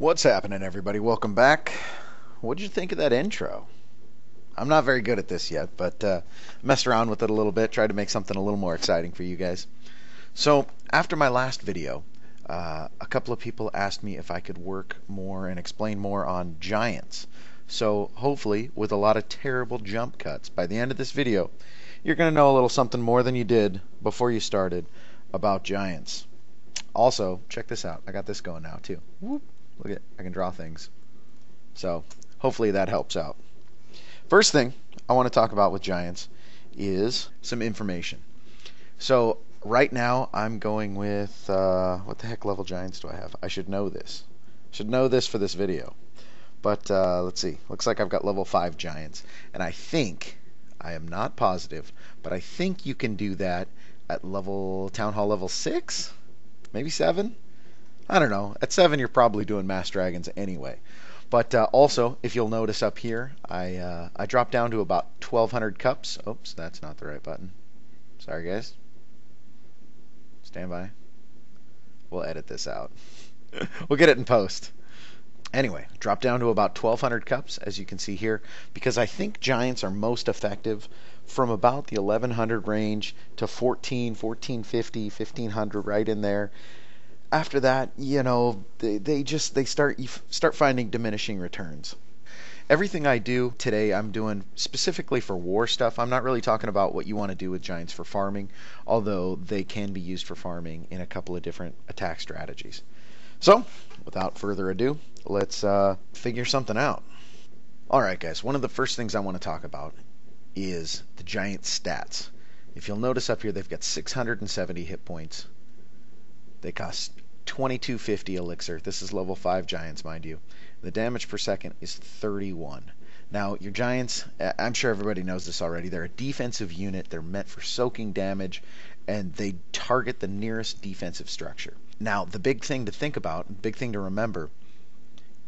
What's happening, everybody? Welcome back. What'd you think of that intro? I'm not very good at this yet, but messed around with it a little bit, tried to make something a little more exciting for you guys. So, after my last video, a couple of people asked me if I could work more and explain more on giants. So, hopefully, with a lot of terrible jump cuts, by the end of this video, you're going to know a little something more than you did before you started about giants. Also, check this out. I got this going now, too. Whoop. Look at, I can draw things. So hopefully that helps out. First thing I want to talk about with giants is some information. So right now I'm going with, what the heck level giants do I have? I should know this. Should know this for this video. But let's see. Looks like I've got level 5 giants. And I think, I am not positive, but I think you can do that at Town Hall level 6? Maybe 7? I don't know. At 7, you're probably doing Mass Dragons anyway. But also, if you'll notice up here, I dropped down to about 1,200 cups. Oops, that's not the right button. Sorry, guys. Stand by. We'll edit this out. We'll get it in post. Anyway, dropped down to about 1,200 cups, as you can see here, because I think giants are most effective from about the 1,100 range to 14, 1450, 1,500, right in there. After that, you know, you start finding diminishing returns. Everything I do today, I'm doing specifically for war stuff. I'm not really talking about what you want to do with giants for farming, although they can be used for farming in a couple of different attack strategies. So, without further ado, let's figure something out. Alright guys, one of the first things I want to talk about is the giant stats. If you'll notice up here, they've got 670 hit points. They cost 2250 elixir. This is level 5 giants, mind you. The damage per second is 31. Now, your giants, I'm sure everybody knows this already, they're a defensive unit. They're meant for soaking damage, and they target the nearest defensive structure. Now, the big thing to think about, big thing to remember,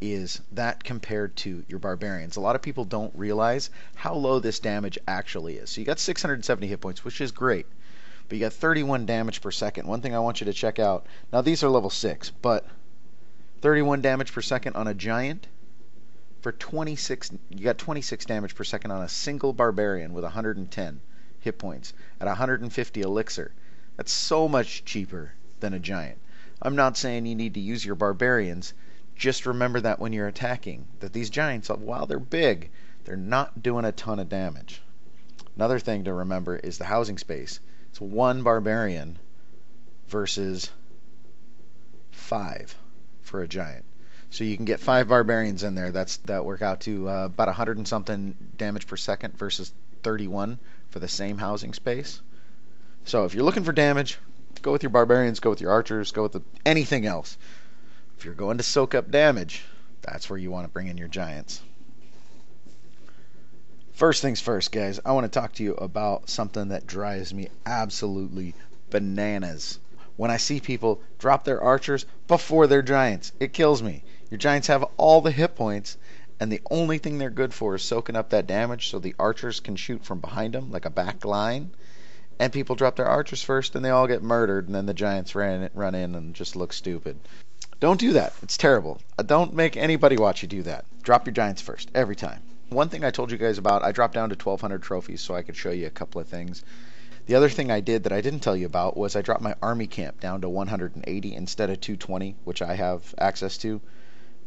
is that compared to your barbarians. A lot of people don't realize how low this damage actually is. So you got 670 hit points, which is great. But you got 31 damage per second. One thing I want you to check out, now these are level 6, but 31 damage per second on a giant for 26, you got 26 damage per second on a single barbarian with 110 hit points at 150 elixir. That's so much cheaper than a giant. I'm not saying you need to use your barbarians. Just remember that when you're attacking, that these giants, while they're big, they're not doing a ton of damage. Another thing to remember is the housing space. It's 1 barbarian versus 5 for a giant. So you can get 5 barbarians in there. That work out to about 100 and something damage per second versus 31 for the same housing space. So if you're looking for damage, go with your barbarians, go with your archers, go with anything else. If you're going to soak up damage, that's where you want to bring in your giants. First things first, guys, I want to talk to you about something that drives me absolutely bananas. When I see people drop their archers before their giants, it kills me. Your giants have all the hit points, and the only thing they're good for is soaking up that damage so the archers can shoot from behind them like a back line. And people drop their archers first, and they all get murdered, and then the giants run in and just look stupid. Don't do that. It's terrible. Don't make anybody watch you do that. Drop your giants first, every time. One thing I told you guys about, I dropped down to 1,200 trophies so I could show you a couple of things. The other thing I did that I didn't tell you about was I dropped my army camp down to 180 instead of 220, which I have access to,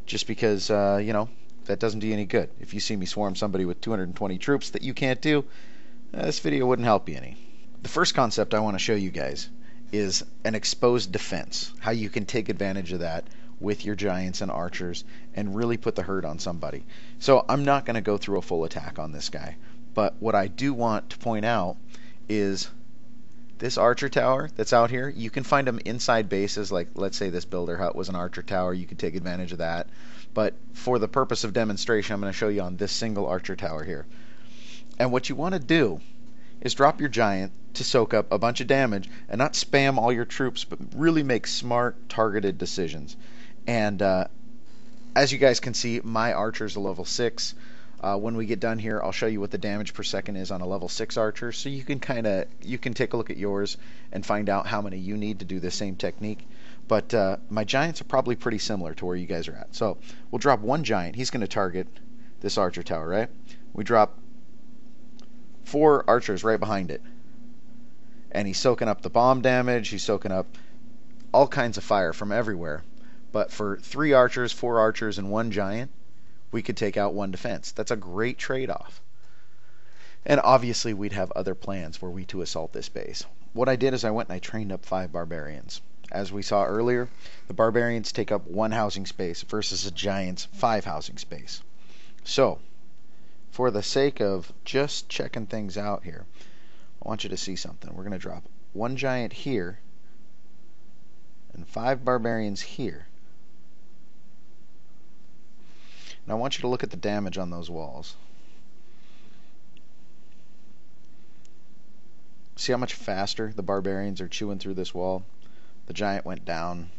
just because, you know, that doesn't do you any good. If you see me swarm somebody with 220 troops that you can't do, this video wouldn't help you any. The first concept I want to show you guys is an exposed defense, how you can take advantage of that with your giants and archers and really put the hurt on somebody. So I'm not going to go through a full attack on this guy, but what I do want to point out is this archer tower that's out here. You can find them inside bases, like let's say this builder hut was an archer tower. You could take advantage of that, but for the purpose of demonstration, I'm going to show you on this single archer tower here. And what you want to do is drop your giant to soak up a bunch of damage and not spam all your troops, but really make smart, targeted decisions. And as you guys can see, my archer's a level 6. When we get done here, I'll show you what the damage per second is on a level 6 archer, so you can take a look at yours and find out how many you need to do the same technique. But my giants are probably pretty similar to where you guys are at. So we'll drop one giant. He's going to target this archer tower, right? We drop 4 archers right behind it. And he's soaking up the bomb damage. He's soaking up all kinds of fire from everywhere. But for 3 archers, 4 archers, and 1 giant, we could take out 1 defense. That's a great trade-off. And obviously we'd have other plans were we to assault this base. What I did is I went and I trained up 5 barbarians. As we saw earlier, the barbarians take up 1 housing space versus the giant's 5 housing space. So, for the sake of just checking things out here, I want you to see something. We're going to drop 1 giant here and 5 barbarians here. And I want you to look at the damage on those walls. See how much faster the barbarians are chewing through this wall? The giant went down.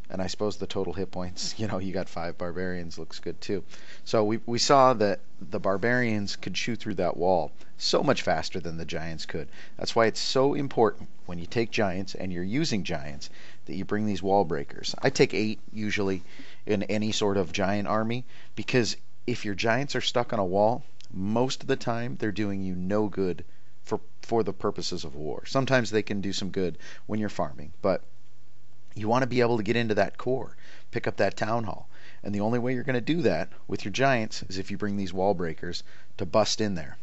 And I suppose the total hit points, you got 5 barbarians, looks good too. So we saw that the barbarians could chew through that wall so much faster than the giants could. That's why it's so important when you take giants and you're using giants that you bring these wall breakers. I take 8 usually in any sort of giant army, because if your giants are stuck on a wall, most of the time they're doing you no good for the purposes of war. Sometimes they can do some good when you're farming, but you want to be able to get into that core, pick up that town hall. And the only way you're going to do that with your giants is if you bring these wall breakers to bust in there.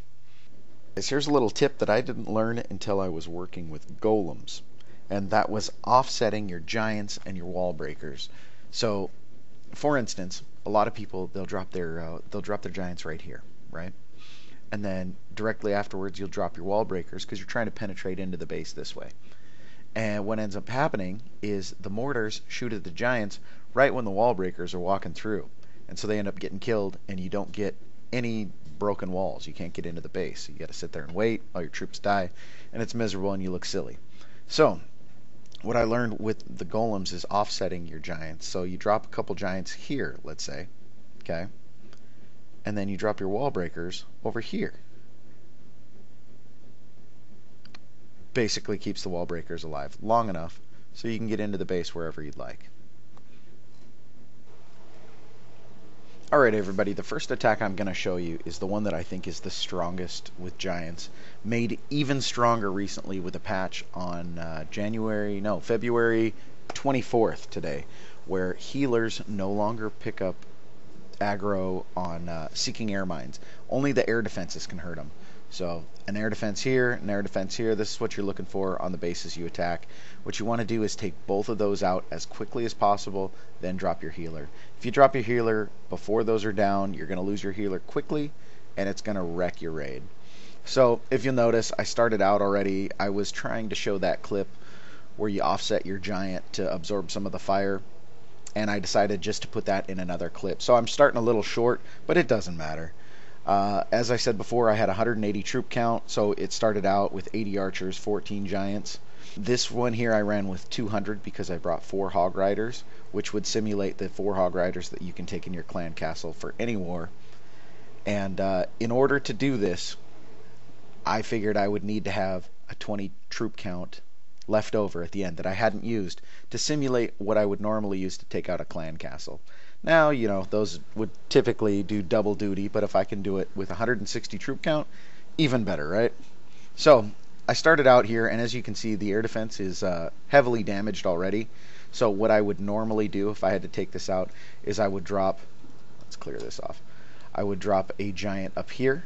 Here's a little tip that I didn't learn until I was working with golems, and that was offsetting your giants and your wall breakers. So, for instance, a lot of people, they'll drop their giants right here, right? And then directly afterwards you'll drop your wall breakers because you're trying to penetrate into the base this way. And what ends up happening is the mortars shoot at the giants right when the wall breakers are walking through. And so they end up getting killed, and you don't get any broken walls. You can't get into the base. You got to sit there and wait while your troops die, and it's miserable and you look silly. So what I learned with the golems is offsetting your giants. So you drop a couple giants here, let's say, okay? And then you drop your wall breakers over here. Basically keeps the wall breakers alive long enough so you can get into the base wherever you'd like. Alright everybody, the first attack I'm going to show you is the one that I think is the strongest with giants, made even stronger recently with a patch on February 24th today, where healers no longer pick up aggro on seeking air mines. Only the air defenses can hurt them. So an air defense here, an air defense here, this is what you're looking for on the bases you attack. What you want to do is take both of those out as quickly as possible, then drop your healer. If you drop your healer before those are down, you're going to lose your healer quickly, and it's going to wreck your raid. So if you'll notice, I started out already, I was trying to show that clip where you offset your giant to absorb some of the fire, and I decided just to put that in another clip. So I'm starting a little short, but it doesn't matter. As I said before, I had 180 troop count, so it started out with 80 archers, 14 giants. This one here I ran with 200 because I brought 4 hog riders, which would simulate the 4 hog riders that you can take in your clan castle for any war. And in order to do this, I figured I would need to have a 20 troop count left over at the end that I hadn't used to simulate what I would normally use to take out a clan castle. Now, those would typically do double duty, but if I can do it with 160 troop count, even better, right? So, I started out here, and as you can see, the air defense is heavily damaged already. So what I would normally do if I had to take this out is I would drop, let's clear this off, I would drop a giant up here,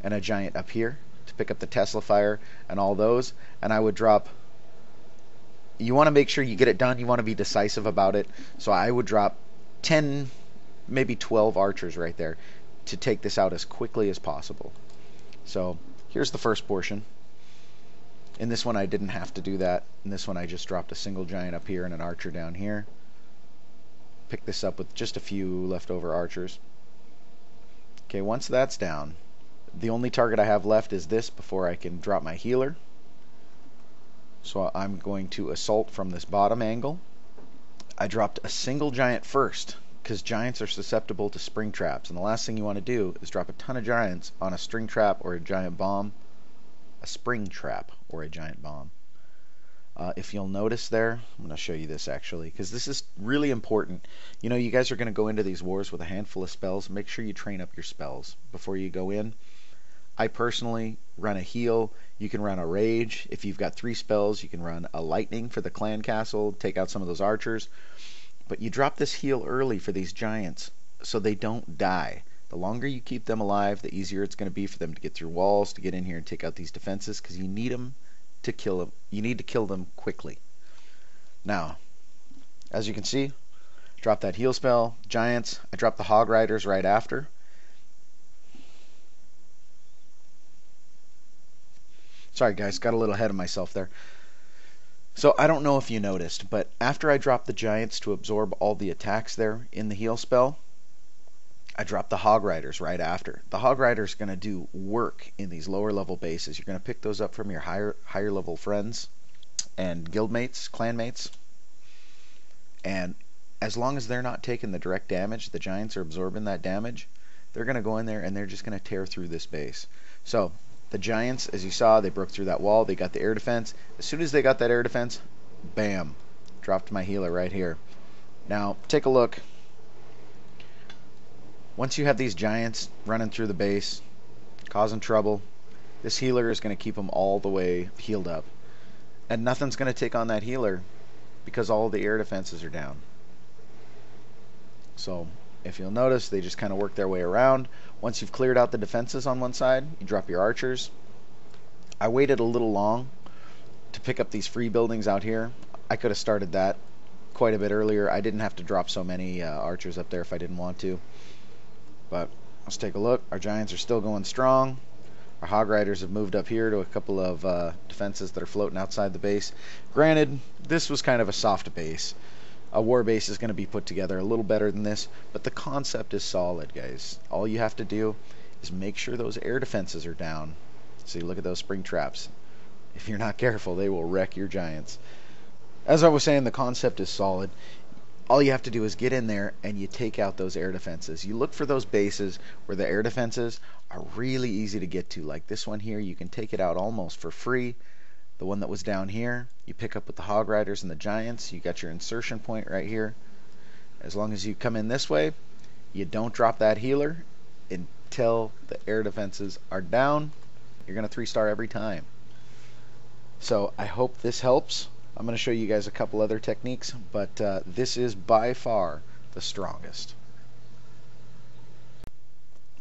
and a giant up here to pick up the Tesla fire and all those, and I would drop, you want to make sure you get it done, you want to be decisive about it, so I would drop 10, maybe 12 archers right there to take this out as quickly as possible. So here's the first portion. In this one I didn't have to do that. In this one I just dropped a single giant up here and an archer down here. Pick this up with just a few leftover archers. Okay, once that's down, the only target I have left is this before I can drop my healer. So I'm going to assault from this bottom angle. I dropped a single giant first because giants are susceptible to spring traps, and the last thing you want to do is drop a ton of giants on a string trap or a giant bomb. A spring trap or a giant bomb. If you'll notice there, I'm going to show you this actually, because this is really important. You know, you guys are going to go into these wars with a handful of spells. Make sure you train up your spells before you go in. I personally run a heal. You can run a rage. If you've got 3 spells, you can run a lightning for the clan castle, take out some of those archers. But you drop this heal early for these giants so they don't die. The longer you keep them alive, the easier it's going to be for them to get through walls, to get in here and take out these defenses, because you need them to kill them. You need to kill them quickly. Now, as you can see, drop that heal spell, giants. I drop the hog riders right after. Sorry guys, got a little ahead of myself there. So I don't know if you noticed, but after I dropped the giants to absorb all the attacks there in the heal spell, I dropped the hog riders right after. The hog riders are going to do work in these lower level bases. You're going to pick those up from your higher level friends and guildmates, clanmates. And as long as they're not taking the direct damage, the giants are absorbing that damage, they're going to go in there and they're just going to tear through this base. So the giants, as you saw, they broke through that wall. They got the air defense. As soon as they got that air defense, bam, dropped my healer right here. Now, take a look. Once you have these giants running through the base, causing trouble, this healer is going to keep them all the way healed up. And nothing's going to take on that healer because all the air defenses are down. So, if you'll notice, they just kind of work their way around. Once you've cleared out the defenses on one side, you drop your archers. I waited a little long to pick up these free buildings out here. I could have started that quite a bit earlier. I didn't have to drop so many archers up there if I didn't want to. But let's take a look. Our giants are still going strong. Our hog riders have moved up here to a couple of defenses that are floating outside the base. Granted, this was kind of a soft base. A war base is going to be put together a little better than this, but the concept is solid, guys. All you have to do is make sure those air defenses are down. See, look at those spring traps. If you're not careful, they will wreck your giants. As I was saying, the concept is solid. All you have to do is get in there and you take out those air defenses. You look for those bases where the air defenses are really easy to get to. Like this one here, you can take it out almost for free. The one that was down here, you pick up with the hog riders and the giants. You got your insertion point right here. As long as you come in this way, you don't drop that healer until the air defenses are down. You're going to 3-star every time. So I hope this helps. I'm going to show you guys a couple other techniques, but this is by far the strongest.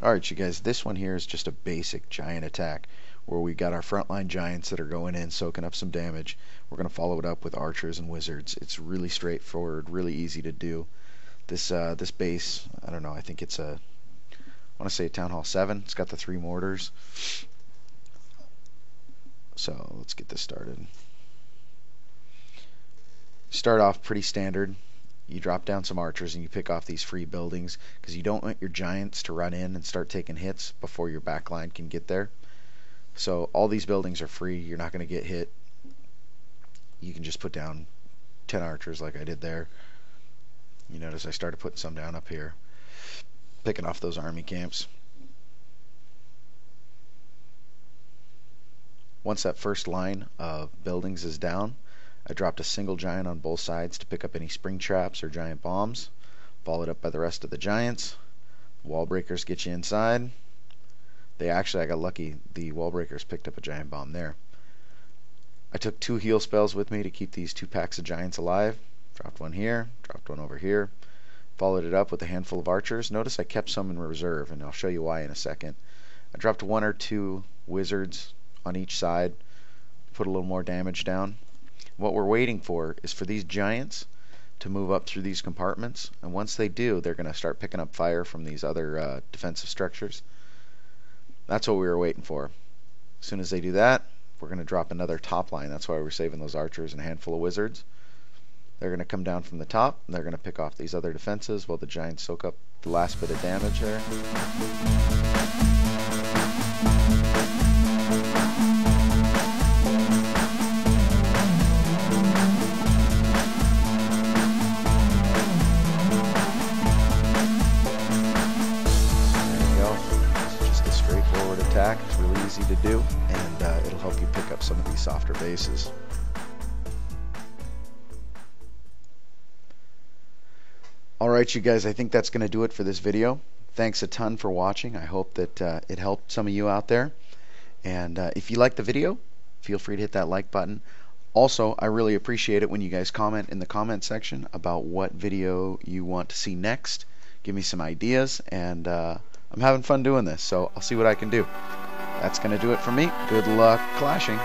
Alright you guys, this one here is just a basic giant attack where we got our frontline giants that are going in, soaking up some damage. We're going to follow it up with archers and wizards. It's really straightforward, really easy to do. This base, I don't know, I think it's I want to say Town Hall 7. It's got the 3 mortars. So let's get this started. Start off pretty standard. You drop down some archers and you pick off these free buildings because you don't want your giants to run in and start taking hits before your backline can get there. So all these buildings are free. You're not going to get hit. You can just put down 10 archers like I did there. You notice I started putting some down up here, picking off those army camps. Once that first line of buildings is down, I dropped a single giant on both sides to pick up any spring traps or giant bombs, followed up by the rest of the giants. Wall breakers get you inside. I got lucky. The wall breakers picked up a giant bomb there. I took 2 heal spells with me to keep these 2 packs of giants alive. Dropped one here, dropped one over here. Followed it up with a handful of archers. Notice I kept some in reserve, and I'll show you why in a second. I dropped 1 or 2 wizards on each side, put a little more damage down. What we're waiting for is for these giants to move up through these compartments, and once they do, they're going to start picking up fire from these other defensive structures. That's what we were waiting for. As soon as they do that, we're going to drop another top line. That's why we're saving those archers and a handful of wizards. They're going to come down from the top, and they're going to pick off these other defenses while the giants soak up the last bit of damage there. It's really easy to do, and it'll help you pick up some of these softer bases. Alright, you guys, I think that's going to do it for this video. Thanks a ton for watching. I hope that it helped some of you out there. And if you like the video, feel free to hit that like button. Also, I really appreciate it when you guys comment in the comment section about what video you want to see next. Give me some ideas, and I'm having fun doing this, so I'll see what I can do. That's going to do it for me. Good luck clashing.